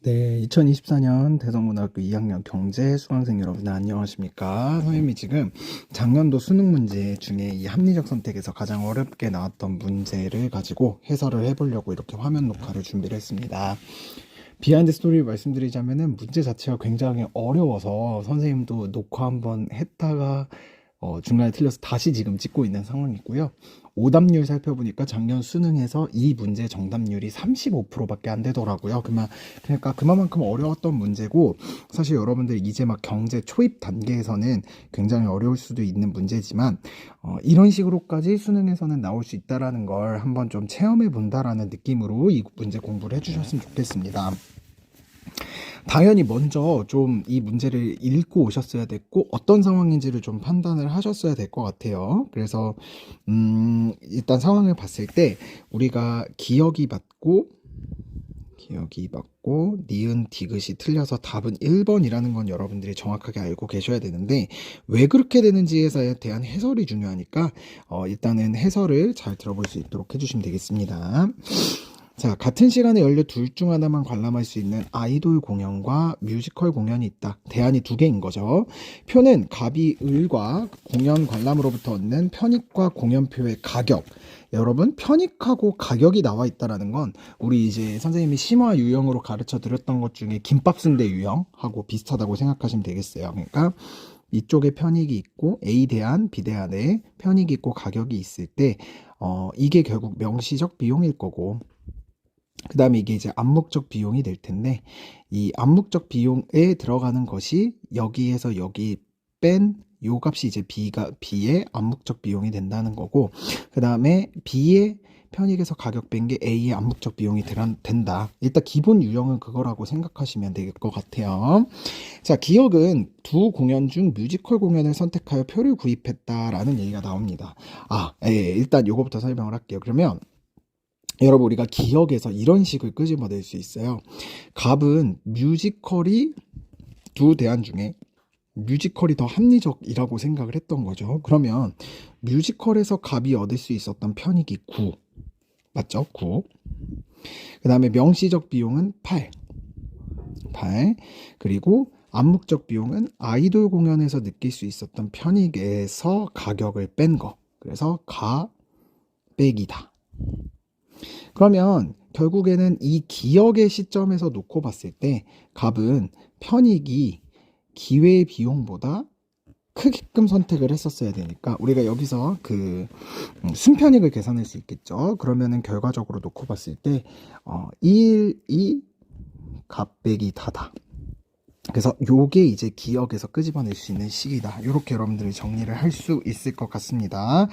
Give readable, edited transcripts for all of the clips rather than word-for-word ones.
네, 2024년 대성고등학교 2학년 경제 수강생 여러분 안녕하십니까? 선생님이 지금 작년도 수능 문제 중에 이 합리적 선택에서 가장 어렵게 나왔던 문제를 가지고 해설을 해보려고 이렇게 화면 녹화를 준비를 했습니다. 비하인드 스토리를 말씀드리자면은 문제 자체가 굉장히 어려워서 선생님도 녹화 한번 했다가 중간에 틀려서 다시 지금 찍고 있는 상황이고요. 오답률 살펴보니까 작년 수능에서 이 문제 정답률이 35%밖에 안 되더라고요. 그러니까 그만큼 어려웠던 문제고, 사실 여러분들 이제 막 경제 초입 단계에서는 굉장히 어려울 수도 있는 문제지만 이런 식으로까지 수능에서는 나올 수 있다라는 걸 한번 좀 체험해 본다라는 느낌으로 이 문제 공부를 해주셨으면 좋겠습니다. 당연히 먼저 좀 이 문제를 읽고 오셨어야 됐고 어떤 상황인지를 좀 판단을 하셨어야 될 것 같아요. 그래서 일단 상황을 봤을 때 우리가 기억이 맞고 니은 디귿이 틀려서 답은 1번이라는 건 여러분들이 정확하게 알고 계셔야 되는데, 왜 그렇게 되는지에 대한 해설이 중요하니까 일단은 해설을 잘 들어볼 수 있도록 해주시면 되겠습니다. 자, 같은 시간에 열려 둘 중 하나만 관람할 수 있는 아이돌 공연과 뮤지컬 공연이 있다. 대안이 두 개인 거죠. 표는 갑이 을과 공연 관람으로부터 얻는 편익과 공연표의 가격. 여러분, 편익하고 가격이 나와 있다라는 건 우리 이제 선생님이 심화 유형으로 가르쳐 드렸던 것 중에 김밥 순대 유형하고 비슷하다고 생각하시면 되겠어요. 그러니까 이쪽에 편익이 있고 A 대안, B 대안에 편익이 있고 가격이 있을 때 이게 결국 명시적 비용일 거고, 그 다음에 이게 이제 암묵적 비용이 될 텐데, 이 암묵적 비용에 들어가는 것이 여기에서 여기 뺀 요 값이 이제 B의 암묵적 비용이 된다는 거고, 그 다음에 B의 편익에서 가격 뺀 게 A의 암묵적 비용이 된다. 일단 기본 유형은 그거라고 생각하시면 될 것 같아요. 자, 기억은 두 공연 중 뮤지컬 공연을 선택하여 표를 구입했다라는 얘기가 나옵니다. 일단 요거부터 설명을 할게요. 그러면 여러분, 우리가 기억에서 이런 식을 끄집어낼 수 있어요. 갑은 뮤지컬이 두 대안 중에 뮤지컬이 더 합리적이라고 생각을 했던 거죠. 그러면 뮤지컬에서 갑이 얻을 수 있었던 편익이 9. 맞죠? 9. 그 다음에 명시적 비용은 8. 그리고 암묵적 비용은 아이돌 공연에서 느낄 수 있었던 편익에서 가격을 뺀 거. 그래서 가 빼기다. 그러면 결국에는 이 기억의 시점에서 놓고 봤을 때 갑은 편익이 기회 비용보다 크게끔 선택을 했었어야 되니까 우리가 여기서 그 순편익을 계산할 수 있겠죠. 그러면은 결과적으로 놓고 봤을 때 1, 2, 갑 빼기 다다. 그래서 요게 이제 기억에서 끄집어낼 수 있는 식이다. 요렇게 여러분들이 정리를 할 수 있을 것 같습니다.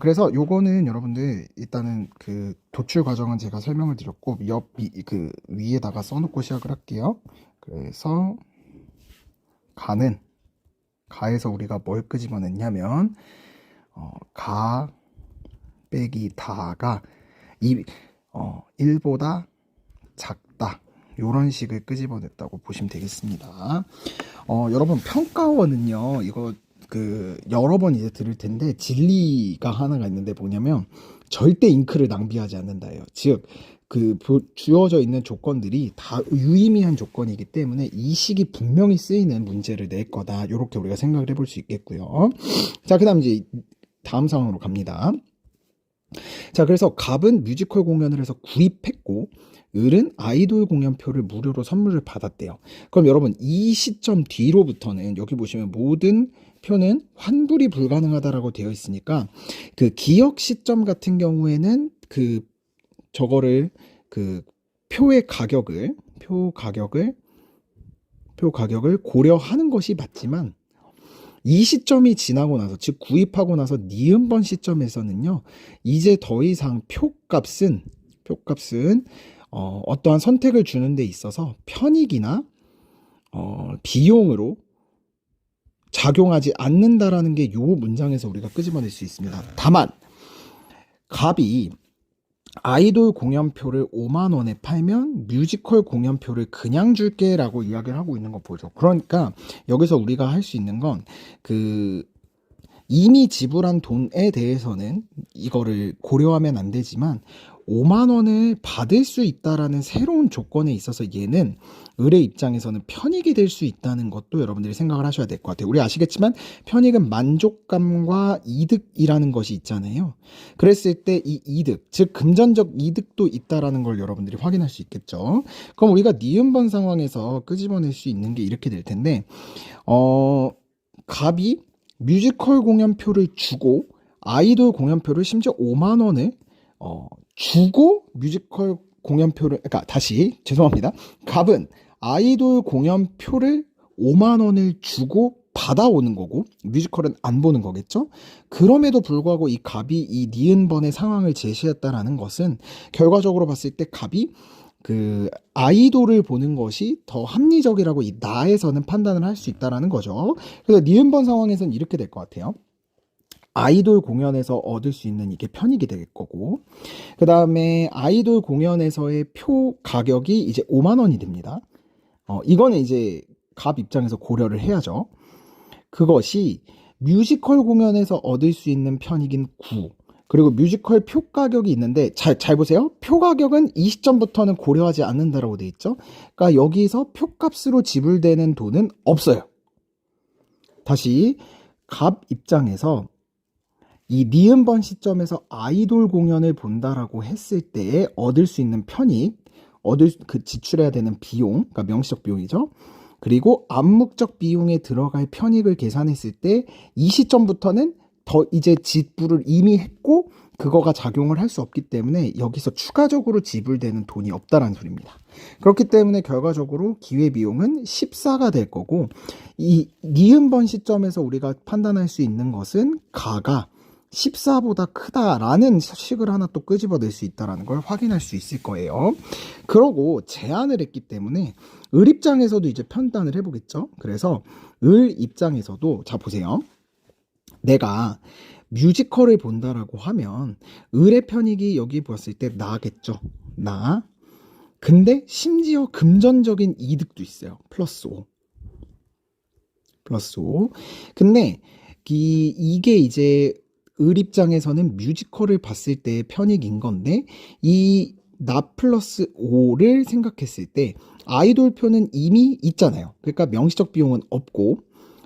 그래서 요거는 여러분들 일단은 그 도출 과정은 제가 설명을 드렸고 그 위에다가 써놓고 시작을 할게요. 그래서 가에서 우리가 뭘 끄집어냈냐면 가 빼기 다가 1보다 작다. 요런 식을 끄집어냈다고 보시면 되겠습니다. 여러분, 평가원은요, 이거 여러 번 이제 들을 텐데 진리가 하나가 있는데 뭐냐면 절대 잉크를 낭비하지 않는다예요. 즉 주어져 있는 조건들이 다 유의미한 조건이기 때문에 이 식이 분명히 쓰이는 문제를 낼 거다. 이렇게 우리가 생각을 해볼 수 있겠고요. 자, 그 다음 이제 다음 상황으로 갑니다. 자, 그래서 갑은 뮤지컬 공연을 해서 구입했고 을은 아이돌 공연표를 무료로 선물을 받았대요. 그럼 여러분, 이 시점 뒤로부터는 여기 보시면 모든 표는 환불이 불가능하다라고 되어 있으니까 그 기억 시점 같은 경우에는 저거를 표의 가격을 고려하는 것이 맞지만, 이 시점이 지나고 나서, 즉 구입하고 나서 니은번 시점에서는요, 이제 더 이상 표값은 어떠한 선택을 주는 데 있어서 편익이나 비용으로 작용하지 않는다라는 게 요 문장에서 우리가 끄집어낼 수 있습니다. 다만 갑이 아이돌 공연표를 5만 원에 팔면 뮤지컬 공연표를 그냥 줄게 라고 이야기를 하고 있는 거 보죠. 그러니까 여기서 우리가 할 수 있는 건 이미 지불한 돈에 대해서는 이거를 고려하면 안 되지만 5만 원을 받을 수 있다라는 새로운 조건에 있어서 얘는 을의 입장에서는 편익이 될 수 있다는 것도 여러분들이 생각을 하셔야 될 것 같아요. 우리 아시겠지만 편익은 만족감과 이득이라는 것이 있잖아요. 그랬을 때 이 이득, 즉 금전적 이득도 있다라는 걸 여러분들이 확인할 수 있겠죠. 그럼 우리가 니은번 상황에서 끄집어낼 수 있는 게 이렇게 될 텐데 갑이 뮤지컬 공연표를 주고 아이돌 공연표를 심지어 5만 원을 주고 뮤지컬 공연표를, 그러니까 다시 죄송합니다. 갑은 아이돌 공연표를 5만 원을 주고 받아오는 거고 뮤지컬은 안 보는 거겠죠. 그럼에도 불구하고 이 갑이 이 니은번의 상황을 제시했다라는 것은 결과적으로 봤을 때 갑이 그 아이돌을 보는 것이 더 합리적이라고 이 나에서는 판단을 할 수 있다라는 거죠. 그래서 니은번 상황에서는 이렇게 될 것 같아요. 아이돌 공연에서 얻을 수 있는 이게 편익이 될 거고, 그 다음에 아이돌 공연에서의 표 가격이 이제 5만 원이 됩니다. 이거는 이제 갑 입장에서 고려를 해야죠. 그것이 뮤지컬 공연에서 얻을 수 있는 편익인 9, 그리고 뮤지컬 표 가격이 있는데 잘 보세요. 표 가격은 이 시점부터는 고려하지 않는다라고 돼 있죠. 그러니까 여기서 표값으로 지불되는 돈은 없어요. 다시 갑 입장에서 이 니은번 시점에서 아이돌 공연을 본다라고 했을 때에 얻을 수 있는 편익, 지출해야 되는 비용, 그러니까 명시적 비용이죠. 그리고 암묵적 비용에 들어갈 편익을 계산했을 때 이 시점부터는 더 이제 지불을 이미 했고 그거가 작용을 할 수 없기 때문에 여기서 추가적으로 지불되는 돈이 없다라는 소리입니다. 그렇기 때문에 결과적으로 기회비용은 14가 될 거고, 이 니은번 시점에서 우리가 판단할 수 있는 것은 가가 14보다 크다라는 식을 하나 또 끄집어낼 수 있다는 걸 확인할 수 있을 거예요. 그러고 제안을 했기 때문에 을 입장에서도 이제 판단을 해보겠죠. 그래서 을 입장에서도 자 보세요. 내가 뮤지컬을 본다라고 하면 을의 편익이 여기 보았을 때 나겠죠. 나. 근데 심지어 금전적인 이득도 있어요. 플러스 5. 플러스 5. 근데 이게 이제 을 입장에서는 뮤지컬을 봤을 때의 편익인 건데 이 나 플러스 5를 생각했을 때 아이돌표는 이미 있잖아요. 그러니까 명시적 비용은 없고,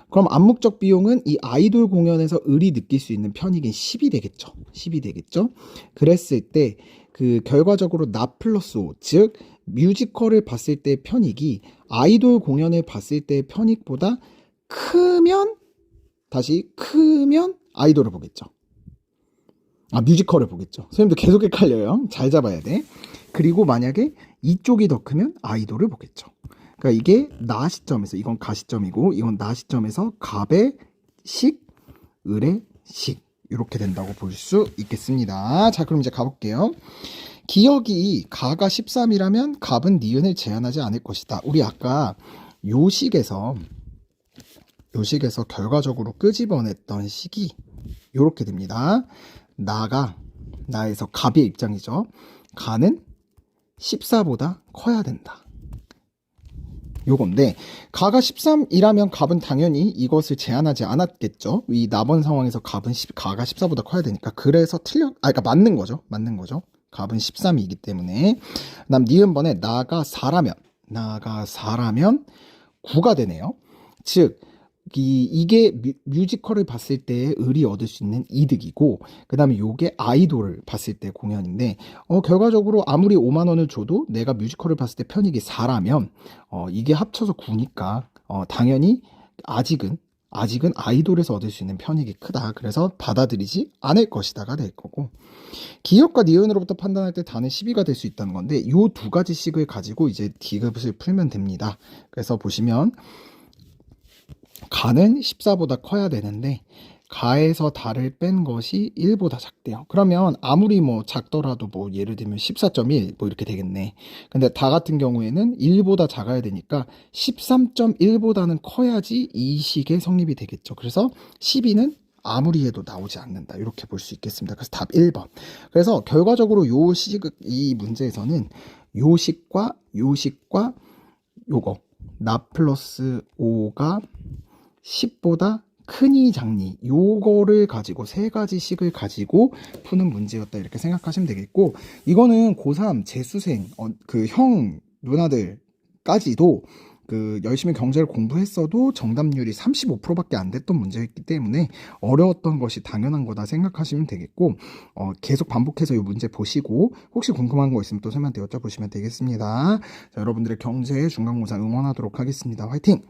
그럼 암묵적 비용은 이 아이돌 공연에서 을이 느낄 수 있는 편익인 10이 되겠죠. 10이 되겠죠. 그랬을 때 그 결과적으로 나 플러스 5, 즉 뮤지컬을 봤을 때의 편익이 아이돌 공연을 봤을 때의 편익보다 크면 아이돌을 보겠죠. 뮤지컬을 보겠죠. 선생님도 계속 헷갈려요. 잘 잡아야 돼. 그리고 만약에 이쪽이 더 크면 아이돌을 보겠죠. 그러니까 이게 나 시점에서, 이건 가 시점이고 이건 나 시점에서 갑의 식, 을의 식, 이렇게 된다고 볼 수 있겠습니다. 자, 그럼 이제 가볼게요. 기억이 가가 13이라면 갑은 니은을 제한하지 않을 것이다. 우리 아까 요식에서 결과적으로 끄집어냈던 식이 이렇게 됩니다. 나에서 갑의 입장이죠. 가는 14보다 커야 된다. 요건데 가가 13이라면 갑은 당연히 이것을 제한하지 않았겠죠. 이 나번 상황에서 가가 14보다 커야 되니까. 그래서 그러니까 맞는 거죠. 갑은 13이기 때문에. 그다음 니은번에 나가 4라면 9가 되네요. 즉 이게 뮤지컬을 봤을 때 을이 얻을 수 있는 이득이고, 그 다음에 요게 아이돌을 봤을 때 공연인데 결과적으로 아무리 5만 원을 줘도 내가 뮤지컬을 봤을 때 편익이 4라면 이게 합쳐서 9니까 당연히 아직은 아이돌에서 얻을 수 있는 편익이 크다. 그래서 받아들이지 않을 것이다가 될 거고, 기역과 니은으로부터 판단할 때 다는 12가 될 수 있다는 건데 요 두 가지 식을 가지고 이제 디귿을 풀면 됩니다. 그래서 보시면 가는 14보다 커야 되는데 가에서 다를 뺀 것이 1보다 작대요. 그러면 아무리 뭐 작더라도 뭐 예를 들면 14.1 뭐 이렇게 되겠네. 근데 다 같은 경우에는 1보다 작아야 되니까 13.1보다는 커야지 이 식의 성립이 되겠죠. 그래서 12는 아무리 해도 나오지 않는다. 이렇게 볼 수 있겠습니다. 그래서 답 1번. 그래서 결과적으로 이 문제에서는 요식과 요거 나 플러스 5가 10보다 크니 작니 요거를 가지고 세 가지씩을 가지고 푸는 문제였다 이렇게 생각하시면 되겠고, 이거는 고3 재수생 그 형 누나들까지도 그 열심히 경제를 공부했어도 정답률이 35%밖에 안 됐던 문제였기 때문에 어려웠던 것이 당연한 거다 생각하시면 되겠고, 계속 반복해서 이 문제 보시고 혹시 궁금한 거 있으면 또 쌤한테 여쭤보시면 되겠습니다. 자, 여러분들의 경제 중간고사 응원하도록 하겠습니다. 화이팅!